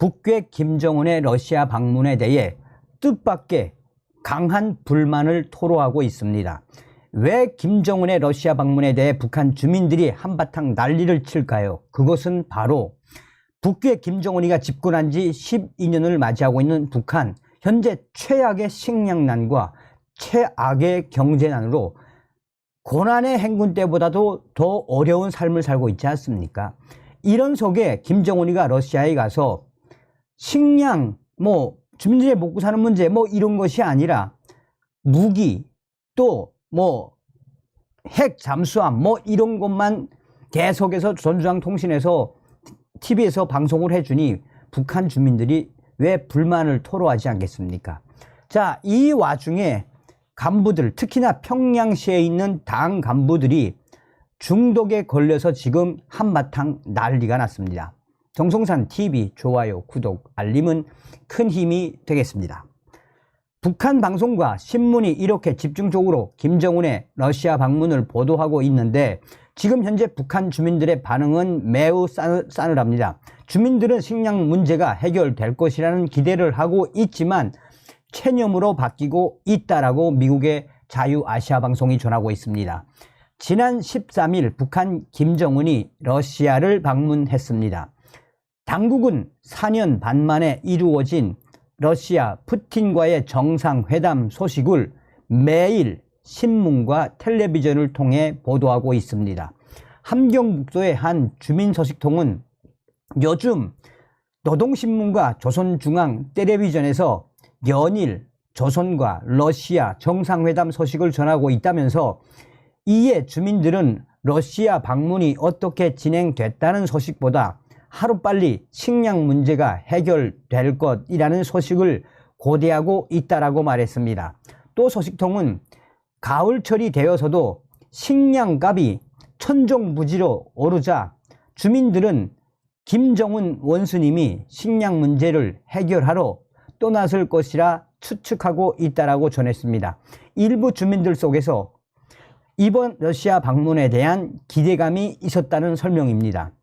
북괴 김정은의 러시아 방문에 대해 뜻밖의 강한 불만을 토로하고 있습니다. 왜 김정은의 러시아 방문에 대해 북한 주민들이 한바탕 난리를 칠까요? 그것은 바로 북괴 김정은이가 집권한 지 12년을 맞이하고 있는 북한, 현재 최악의 식량난과 최악의 경제난으로 고난의 행군 때보다도 더 어려운 삶을 살고 있지 않습니까? 이런 속에 김정은이가 러시아에 가서 식량, 주민들의 먹고 사는 문제 이런 것이 아니라 무기, 또 핵 잠수함 이런 것만 계속해서 조선중앙통신에서 TV에서 방송을 해주니 북한 주민들이 왜 불만을 토로하지 않겠습니까? 자, 이 와중에 간부들, 특히나 평양시에 있는 당 간부들이 중독에 걸려서 지금 한바탕 난리가 났습니다. 정성산 TV 좋아요, 구독, 알림은 큰 힘이 되겠습니다. 북한 방송과 신문이 이렇게 집중적으로 김정은의 러시아 방문을 보도하고 있는데 지금 현재 북한 주민들의 반응은 매우 싸늘합니다. 주민들은 식량 문제가 해결될 것이라는 기대를 하고 있지만 체념으로 바뀌고 있다라고 미국의 자유아시아 방송이 전하고 있습니다. 지난 13일 북한 김정은이 러시아를 방문했습니다. 당국은 4년 반 만에 이루어진 러시아 푸틴과의 정상회담 소식을 매일 신문과 텔레비전을 통해 보도하고 있습니다. 함경북도의 한 주민서식통은 요즘 노동신문과 조선중앙 텔레비전에서 연일 조선과 러시아 정상회담 소식을 전하고 있다면서 이에 주민들은 러시아 방문이 어떻게 진행됐다는 소식보다 하루빨리 식량 문제가 해결될 것이라는 소식을 고대하고 있다라고 말했습니다. 또 소식통은 가을철이 되어서도 식량값이 천정부지로 오르자 주민들은 김정은 원수님이 식량 문제를 해결하러 떠났을 것이라 추측하고 있다라고 전했습니다. 일부 주민들 속에서 이번 러시아 방문에 대한 기대감이 있었다는 설명입니다.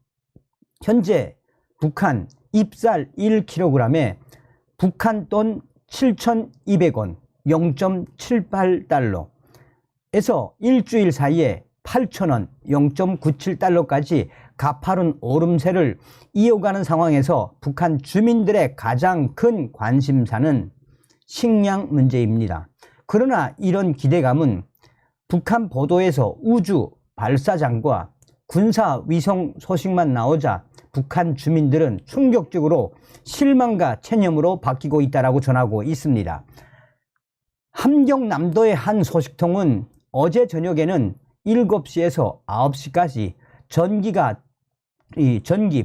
현재 북한 잎쌀 1kg에 북한 돈 7,200원, 0.78달러에서 일주일 사이에 8,000원, 0.97달러까지 가파른 오름세를 이어가는 상황에서 북한 주민들의 가장 큰 관심사는 식량 문제입니다. 그러나 이런 기대감은 북한 보도에서 우주 발사장과 군사 위성 소식만 나오자 북한 주민들은 충격적으로 실망과 체념으로 바뀌고 있다고 전하고 있습니다. 함경남도의 한 소식통은 어제 저녁에는 7시에서 9시까지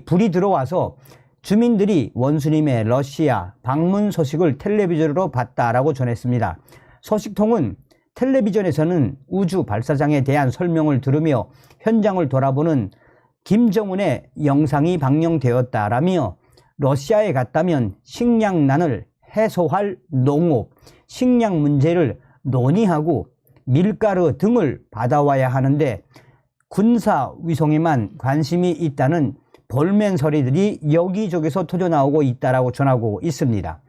불이 들어와서 주민들이 원수님의 러시아 방문 소식을 텔레비전으로 봤다라고 전했습니다. 소식통은 텔레비전에서는 우주 발사장에 대한 설명을 들으며 현장을 돌아보는 김정은의 영상이 방영되었다라며 러시아에 갔다면 식량난을 해소할 농업, 식량 문제를 논의하고 밀가루 등을 받아와야 하는데 군사 위성에만 관심이 있다는 볼멘 소리들이 여기저기서 터져나오고 있다라고 전하고 있습니다.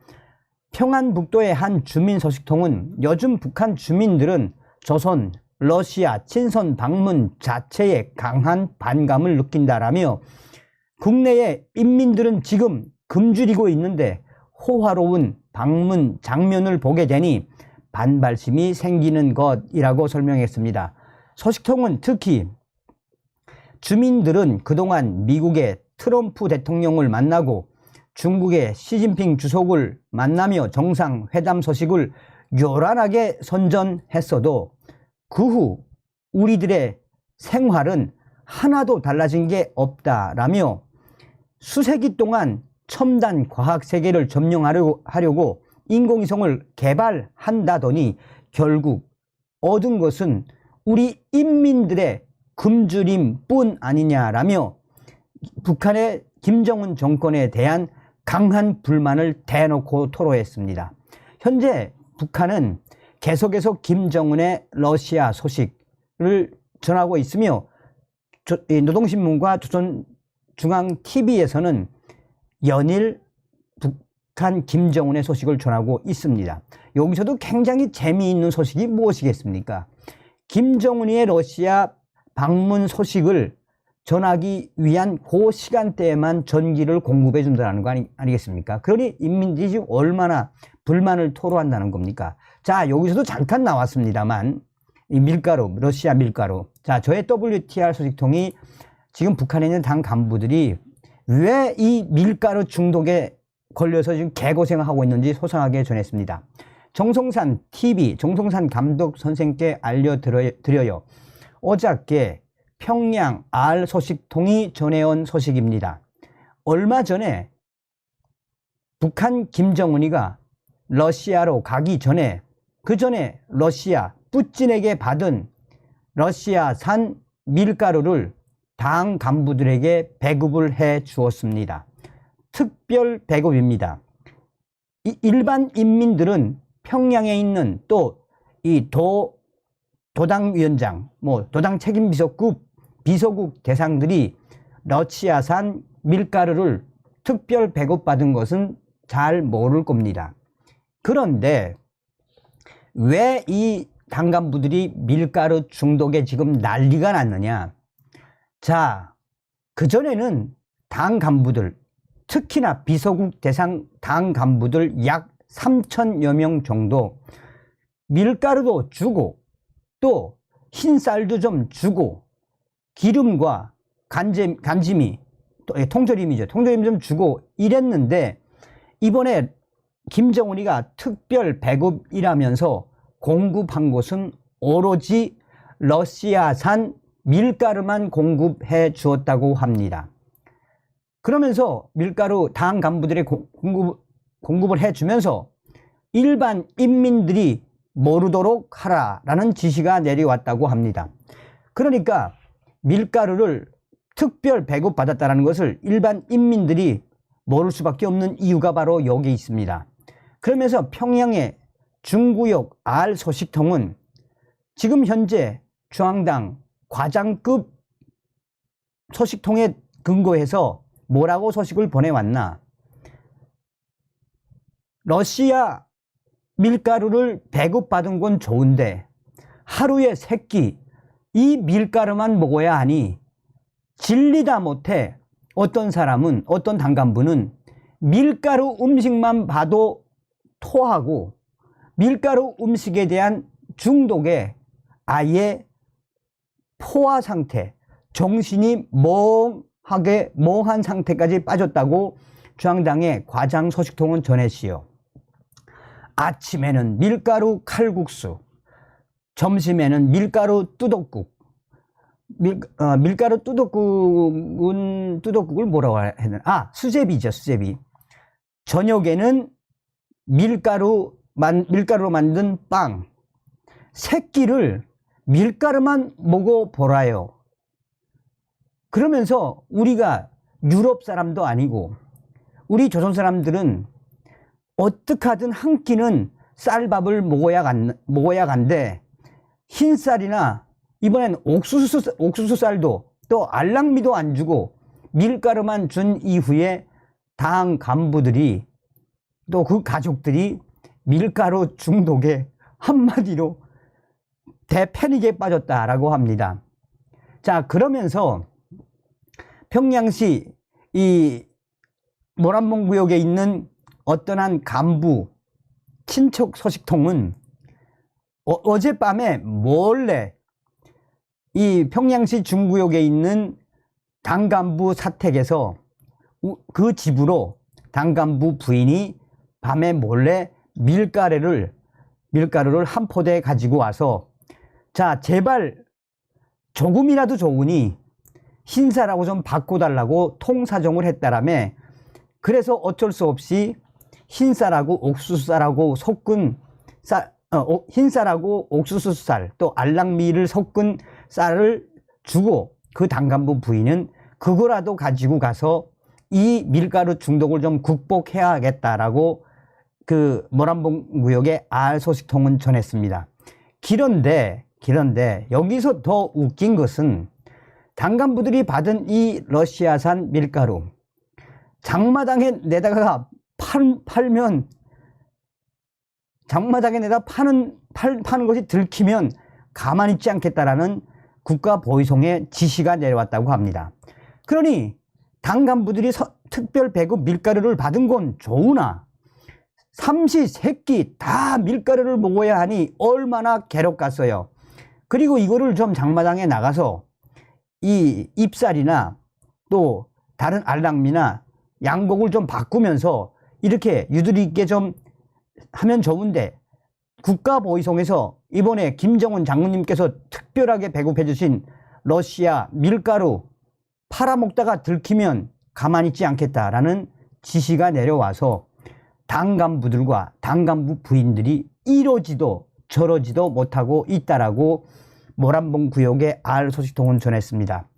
평안북도의 한 주민 소식통은 요즘 북한 주민들은 조선, 러시아 친선 방문 자체에 강한 반감을 느낀다라며 국내의 인민들은 지금 굶주리고 있는데 호화로운 방문 장면을 보게 되니 반발심이 생기는 것이라고 설명했습니다. 소식통은 특히 주민들은 그동안 미국의 트럼프 대통령을 만나고 중국의 시진핑 주석을 만나며 정상회담 소식을 요란하게 선전했어도 그 후 우리들의 생활은 하나도 달라진 게 없다라며 수세기 동안 첨단 과학 세계를 점령하려고 인공위성을 개발한다더니 결국 얻은 것은 우리 인민들의 굶주림뿐 아니냐라며 북한의 김정은 정권에 대한 강한 불만을 대놓고 토로했습니다. 현재 북한은 계속해서 김정은의 러시아 소식을 전하고 있으며 노동신문과 조선중앙TV에서는 연일 북한 김정은의 소식을 전하고 있습니다. 여기서도 굉장히 재미있는 소식이 무엇이겠습니까? 김정은의 러시아 방문 소식을 전하기 위한 그 시간대에만 전기를 공급해 준다는 거 아니겠습니까? 그러니 인민들이 지금 얼마나 불만을 토로한다는 겁니까? 자, 여기서도 잠깐 나왔습니다만 이 밀가루, 러시아 밀가루. 자, 저의 WTR 소식통이 지금 북한에 있는 당 간부들이 왜 이 밀가루 중독에 걸려서 지금 개고생을 하고 있는지 소상하게 전했습니다. 정성산 TV, 정성산 감독 선생께 알려드려요. 어저께 평양 R 소식통이 전해온 소식입니다. 얼마 전에 북한 김정은이가 러시아로 가기 전에 그 전에 러시아 푸틴에게 받은 러시아산 밀가루를 당 간부들에게 배급을 해 주었습니다. 특별 배급입니다. 일반 인민들은 평양에 있는 또 이 도당위원장, 도당 책임비서국 비서국 대상들이 러시아산 밀가루를 특별 배급받은 것은 잘 모를 겁니다. 그런데 왜 이 당간부들이 밀가루 중독에 지금 난리가 났느냐? 자, 그전에는 당 간부들, 특히나 비서국 대상 당 간부들 약 3,000여 명 정도 밀가루도 주고 또 흰쌀도 좀 주고 기름과 간짐이, 통조림이죠. 통조림 좀 주고 이랬는데 이번에 김정은이가 특별 배급이라면서 공급한 곳은 오로지 러시아산 밀가루만 공급해 주었다고 합니다. 그러면서 밀가루 당 간부들의 공급을 해주면서 일반 인민들이 모르도록 하라라는 지시가 내려왔다고 합니다. 그러니까 밀가루를 특별 배급받았다는 것을 일반 인민들이 모를 수밖에 없는 이유가 바로 여기 있습니다. 그러면서 평양의 중구역 R 소식통은 지금 현재 중앙당 과장급 소식통에 근거해서 뭐라고 소식을 보내왔나? 러시아 밀가루를 배급받은 건 좋은데 하루에 3끼 이 밀가루만 먹어야 하니 질리다 못해 어떤 사람은, 어떤 당간부는 밀가루 음식만 봐도 토하고 밀가루 음식에 대한 중독에 아예 포화 상태, 정신이 멍한 상태까지 빠졌다고 중앙당의 과장 소식통은 전했지요. 아침에는 밀가루 칼국수, 점심에는 밀가루 뚜덕국. 밀가루 뚜덕국을 뭐라고 해야 되나? 수제비죠, 수제비. 저녁에는 밀가루로 만든 빵. 3끼를 밀가루만 먹어보라요. 그러면서 우리가 유럽 사람도 아니고 우리 조선 사람들은 어떻게 하든 한 끼는 쌀밥을 먹어야 간대 흰쌀이나 이번엔 옥수수 쌀도 또 알랑미도 안 주고 밀가루만 준 이후에 당 간부들이 또 그 가족들이 밀가루 중독에 한마디로 대패닉에 빠졌다라고 합니다. 자, 그러면서 평양시 이 모란봉 구역에 있는 어떤 한 간부 친척 소식통은 어젯밤에 몰래 이 평양시 중구역에 있는 당 간부 사택에서 그 집으로 당 간부 부인이 밤에 몰래 밀가루를 한 포대 가지고 와서 자, 제발 조금이라도 좋으니 흰쌀하고 좀 바꿔달라고 통사정을 했다라며 그래서 어쩔 수 없이 흰쌀하고 옥수수쌀하고 섞은 흰쌀하고 옥수수쌀 또 알랑미를 섞은 쌀을 주고 그 당간부 부인은 그거라도 가지고 가서 이 밀가루 중독을 좀 극복해야겠다라고 그 모란봉 구역의 R 소식통은 전했습니다. 그런데 여기서 더 웃긴 것은 당간부들이 받은 이 러시아산 밀가루 장마당에 내다가 팔면 장마당에 내다 파는 것이 들키면 가만히 있지 않겠다라는 국가보위성의 지시가 내려왔다고 합니다. 그러니 당 간부들이 특별 배급 밀가루를 받은 건 좋으나 삼시 세끼 다 밀가루를 먹어야 하니 얼마나 괴롭겠어요. 그리고 이거를 좀 장마당에 나가서 이 잎살이나 또 다른 알랑미나 양복을 좀 바꾸면서 이렇게 유두리 있게 좀 하면 좋은데, 국가보위성에서 이번에 김정은 장군님께서 특별하게 배급해 주신 러시아 밀가루 팔아먹다가 들키면 가만히 있지 않겠다라는 지시가 내려와서 당 간부들과 당 간부 부인들이 이러지도 저러지도 못하고 있다라고 모란봉 구역의 알 소식통은 전했습니다.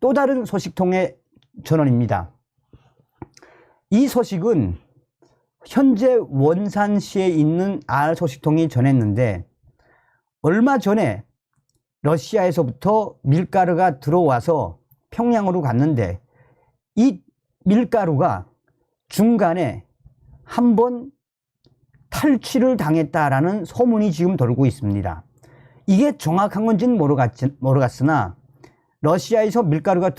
또 다른 소식통의 전원입니다. 이 소식은 현재 원산시에 있는 알 소식통이 전했는데, 얼마 전에 러시아에서부터 밀가루가 들어와서 평양으로 갔는데 이 밀가루가 중간에 한번 탈취를 당했다라는 소문이 지금 돌고 있습니다. 이게 정확한 건지는 모르겠으나 러시아에서 밀가루가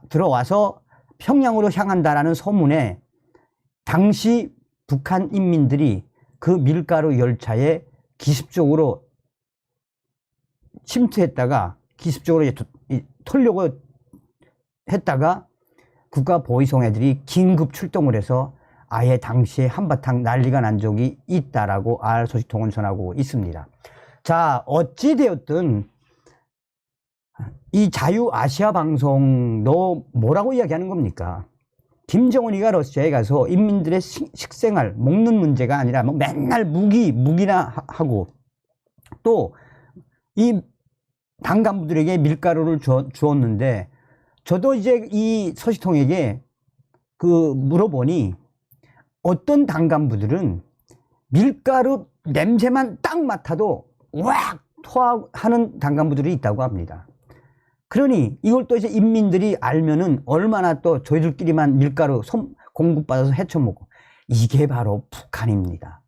들어와서 평양으로 향한다라는 소문에 당시 북한 인민들이 그 밀가루 열차에 기습적으로 침투했다가 기습적으로 털려고 했다가 국가보위성 애들이 긴급 출동을 해서 아예 당시에 한바탕 난리가 난 적이 있다라고 알 소식통은 전하고 있습니다. 자, 어찌되었든 이 자유아시아 방송도 뭐라고 이야기하는 겁니까? 김정은이가 러시아에 가서 인민들의 식생활, 먹는 문제가 아니라 뭐 맨날 무기나 하고 또 이 당 간부들에게 밀가루를 주었는데, 저도 이제 이 소식통에게 물어보니 어떤 당 간부들은 밀가루 냄새만 딱 맡아도 왁 토하는 당 간부들이 있다고 합니다. 그러니 이걸 또 이제 인민들이 알면은 얼마나 또 저희들끼리만 밀가루 공급받아서 헤쳐먹고, 이게 바로 북한입니다.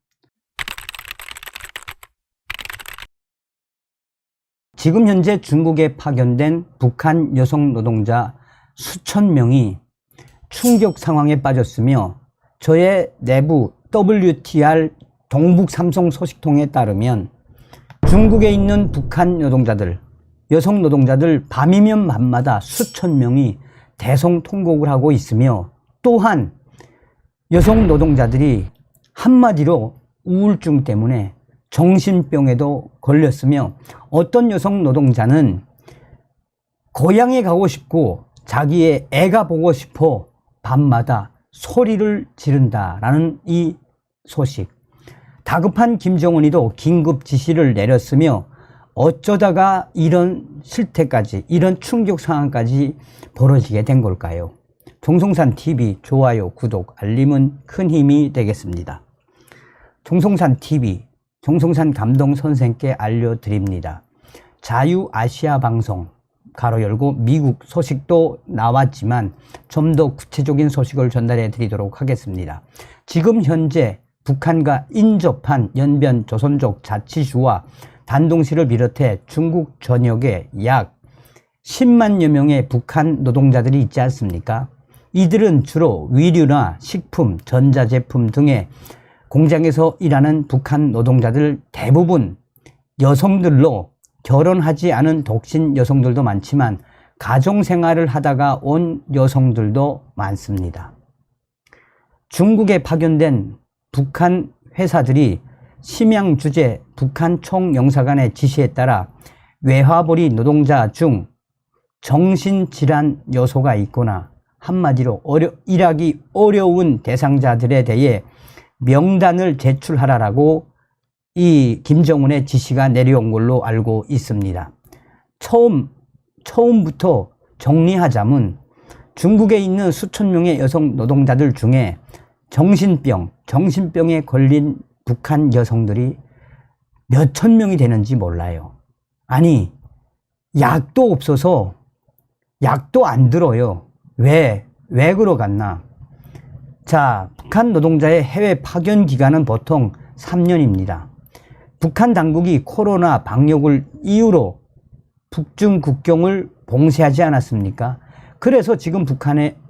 지금 현재 중국에 파견된 북한 여성 노동자 수천 명이 충격 상황에 빠졌으며, 저의 내부 WTR 동북삼성 소식통에 따르면 중국에 있는 북한 노동자들, 여성 노동자들 밤이면 밤마다 수천 명이 대성통곡을 하고 있으며, 또한 여성 노동자들이 한마디로 우울증 때문에 정신병에도 걸렸으며, 어떤 여성 노동자는 고향에 가고 싶고 자기의 애가 보고 싶어 밤마다 소리를 지른다라는 이 소식. 다급한 김정은이도 긴급 지시를 내렸으며, 어쩌다가 이런 실태까지, 이런 충격 상황까지 벌어지게 된 걸까요? 종송산TV 좋아요, 구독, 알림은 큰 힘이 되겠습니다. 종송산TV, 종송산 감동선생께 알려드립니다. 자유아시아 방송, 가로 열고 미국 소식도 나왔지만 좀 더 구체적인 소식을 전달해 드리도록 하겠습니다. 지금 현재 북한과 인접한 연변 조선족 자치주와 단동시를 비롯해 중국 전역에 약 10만여 명의 북한 노동자들이 있지 않습니까? 이들은 주로 위류나 식품, 전자제품 등의 공장에서 일하는 북한 노동자들, 대부분 여성들로 결혼하지 않은 독신 여성들도 많지만 가정생활을 하다가 온 여성들도 많습니다. 중국에 파견된 북한 회사들이 심양 주재 북한 총영사관의 지시에 따라 외화벌이 노동자 중 정신질환 요소가 있거나 한마디로 일하기 어려운 대상자들에 대해 명단을 제출하라라고 이 김정은의 지시가 내려온 걸로 알고 있습니다. 처음부터 정리하자면 중국에 있는 수천 명의 여성 노동자들 중에 정신병에 걸린 북한 여성들이 몇천 명이 되는지 몰라요. 아니, 약도 없어서 약도 안 들어요. 왜 그러겠나? 자, 북한 노동자의 해외 파견 기간은 보통 3년입니다. 북한 당국이 코로나 방역을 이유로 북중 국경을 봉쇄하지 않았습니까? 그래서 지금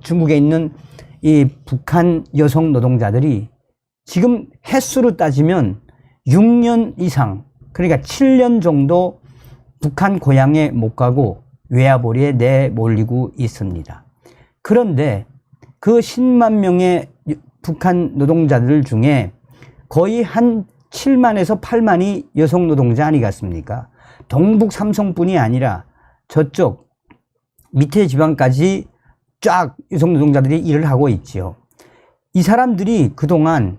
중국에 있는 이 북한 여성 노동자들이 지금 횟수로 따지면 6년 이상, 그러니까 7년 정도 북한 고향에 못 가고 외화벌이에 내몰리고 있습니다. 그런데 그 10만 명의 북한 노동자들 중에 거의 한 7만에서 8만이 여성 노동자 아니겠습니까? 동북 삼성뿐이 아니라 저쪽 밑에 지방까지 쫙 여성 노동자들이 일을 하고 있지요. 이 사람들이 그동안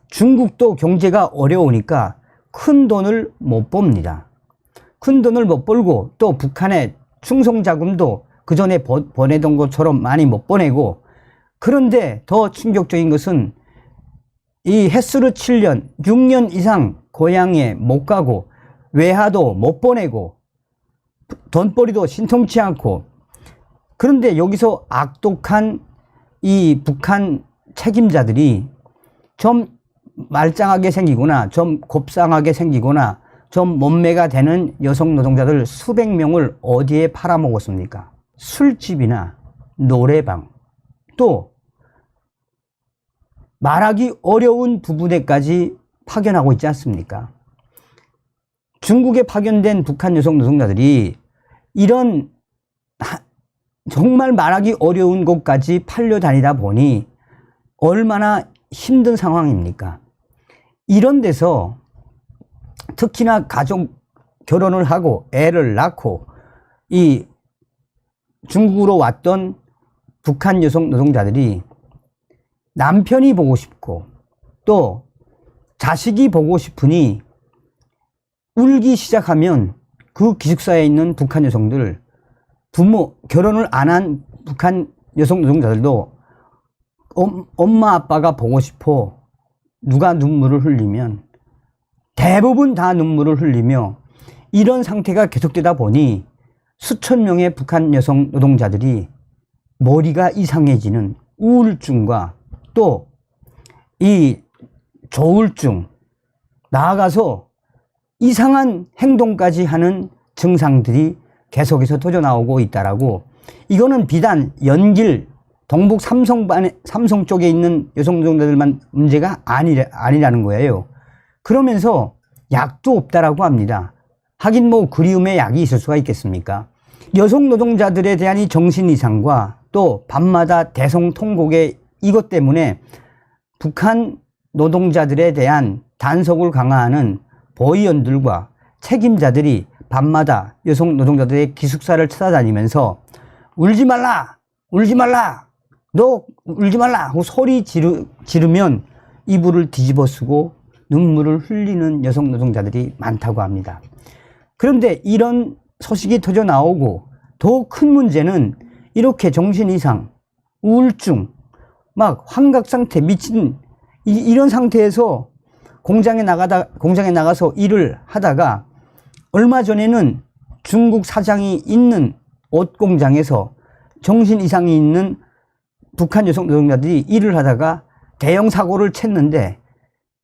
중국도 경제가 어려우니까 큰 돈을 못 법니다. 큰 돈을 못 벌고 또 북한의 충성자금도 그 전에 보내던 것처럼 많이 못 보내고, 그런데 더 충격적인 것은 이 햇수르 7년, 6년 이상 고향에 못 가고 외화도 못 보내고 돈벌이도 신통치 않고, 그런데 여기서 악독한 이 북한 책임자들이 좀 말짱하게 생기거나 좀 곱상하게 생기거나 좀 몸매가 되는 여성 노동자들 수백 명을 어디에 팔아먹었습니까? 술집이나 노래방, 또 말하기 어려운 부부대까지 파견하고 있지 않습니까? 중국에 파견된 북한 여성 노동자들이 이런 정말 말하기 어려운 곳까지 팔려다니다 보니 얼마나 힘든 상황입니까? 이런 데서 특히나 결혼을 하고 애를 낳고 이 중국으로 왔던 북한 여성 노동자들이 남편이 보고 싶고 또 자식이 보고 싶으니 울기 시작하면 그 기숙사에 있는 북한 여성들, 결혼을 안 한 북한 여성 노동자들도 엄마 아빠가 보고 싶어 누가 눈물을 흘리면 대부분 다 눈물을 흘리며, 이런 상태가 계속되다 보니 수천 명의 북한 여성 노동자들이 머리가 이상해지는 우울증과 또 이 조울증, 나아가서 이상한 행동까지 하는 증상들이 계속해서 터져나오고 있다라고. 이거는 비단 연길 동북 삼성 쪽에 있는 여성 노동자들만 문제가 아니라는 거예요. 그러면서 약도 없다라고 합니다. 하긴 뭐 그리움의 약이 있을 수가 있겠습니까? 여성 노동자들에 대한 이 정신 이상과 또 밤마다 대성통곡의 이것 때문에 북한 노동자들에 대한 단속을 강화하는 보위원들과 책임자들이 밤마다 여성 노동자들의 기숙사를 찾아다니면서 울지 말라! 울지 말라! 너 울지 말라! 하고 소리 지르면 이불을 뒤집어 쓰고 눈물을 흘리는 여성 노동자들이 많다고 합니다. 그런데 이런 소식이 터져 나오고 더 큰 문제는 이렇게 정신 이상, 우울증, 막 환각 상태, 미친 이런 상태에서 공장에 나가서 일을 하다가 얼마 전에는 중국 사장이 있는 옷 공장에서 정신 이상이 있는 북한 여성 노동자들이 일을 하다가 대형 사고를 쳤는데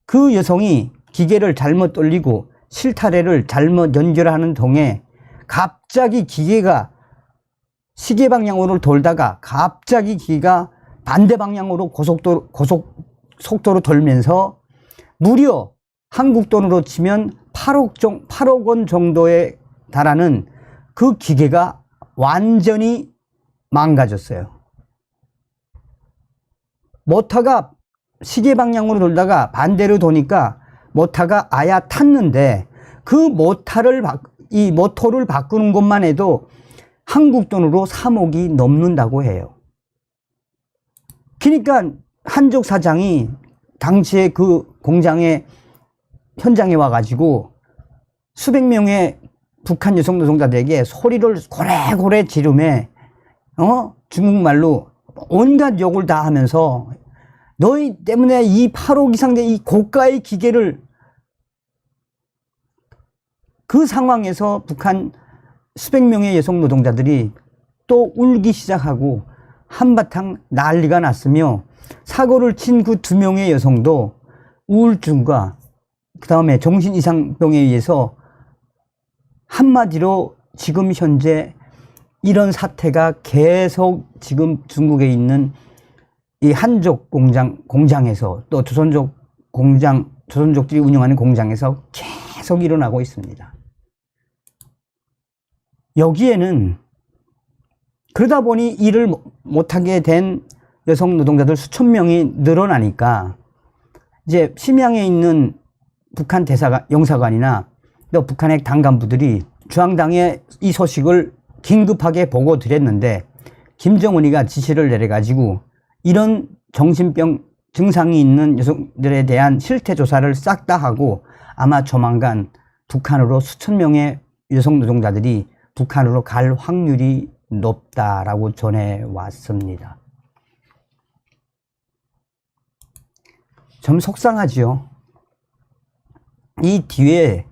그 여성이 기계를 잘못 돌리고 실타래를 잘못 연결하는 동에 갑자기 기계가 시계 방향으로 돌다가 갑자기 기계가 반대 방향으로 속도로 돌면서 무려 한국 돈으로 치면 8억 원 정도에 달하는 그 기계가 완전히 망가졌어요. 모터가 시계 방향으로 돌다가 반대로 도니까 모터가 아야 탔는데 그 이 모터를 바꾸는 것만 해도 한국 돈으로 3억이 넘는다고 해요. 그러니까 한족 사장이 당시에 그 공장에 현장에 와가지고 수백 명의 북한 여성 노동자들에게 소리를 고래고래 지르며 중국말로 온갖 욕을 다 하면서 너희 때문에 이 8억 이상 된 이 고가의 기계를, 그 상황에서 북한 수백 명의 여성 노동자들이 또 울기 시작하고 한바탕 난리가 났으며 사고를 친 그 2명의 여성도 우울증과 그 다음에 정신이상병에 의해서 한마디로 지금 현재 이런 사태가 계속 지금 중국에 있는 이 한족 공장에서 또 조선족들이 운영하는 공장에서 계속 일어나고 있습니다. 여기에는 그러다 보니 일을 못하게 된 여성 노동자들 수천 명이 늘어나니까 이제 심양에 있는 북한 영사관이나 또 북한의 당간부들이 중앙당에 이 소식을 긴급하게 보고 드렸는데 김정은이가 지시를 내려가지고 이런 정신병 증상이 있는 여성들에 대한 실태 조사를 싹 다 하고 아마 조만간 북한으로 수천 명의 여성 노동자들이 북한으로 갈 확률이 높다라고 전해왔습니다. 좀 속상하지요. 이 뒤에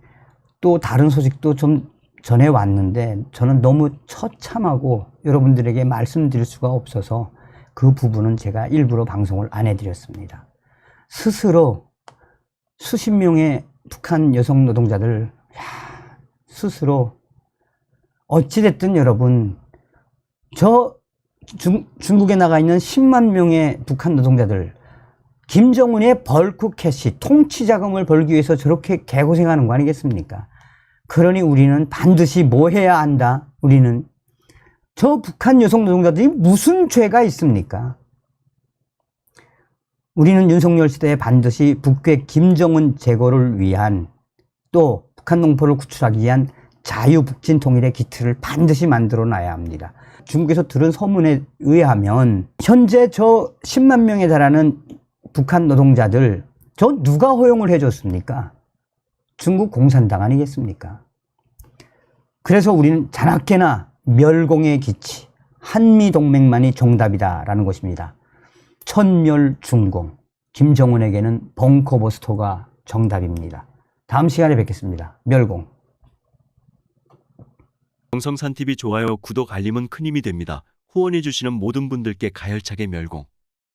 또 다른 소식도 좀 전해왔는데 저는 너무 처참하고 여러분들에게 말씀드릴 수가 없어서 그 부분은 제가 일부러 방송을 안 해드렸습니다. 스스로 수십 명의 북한 여성 노동자들 스스로 어찌됐든 여러분 중국에 나가 있는 10만 명의 북한 노동자들 김정은의 벌크 캐시 통치 자금을 벌기 위해서 저렇게 개고생하는 거 아니겠습니까? 그러니 우리는 반드시 뭐 해야 한다. 우리는 저 북한 여성 노동자들이 무슨 죄가 있습니까? 우리는 윤석열 시대에 반드시 북괴 김정은 제거를 위한 또 북한 농포를 구출하기 위한 자유북진 통일의 기틀을 반드시 만들어 놔야 합니다. 중국에서 들은 소문에 의하면 현재 저 10만 명에 달하는 북한 노동자들 저 누가 허용을 해줬습니까? 중국 공산당 아니겠습니까? 그래서 우리는 자나깨나 멸공의 기치, 한미동맹만이 정답이다라는 것입니다. 천멸중공, 김정은에게는 벙커버스터가 정답입니다. 다음 시간에 뵙겠습니다. 멸공. 정성산TV 좋아요, 구독, 알림은 큰 힘이 됩니다. 후원해주시는 모든 분들께 가열차게 멸공.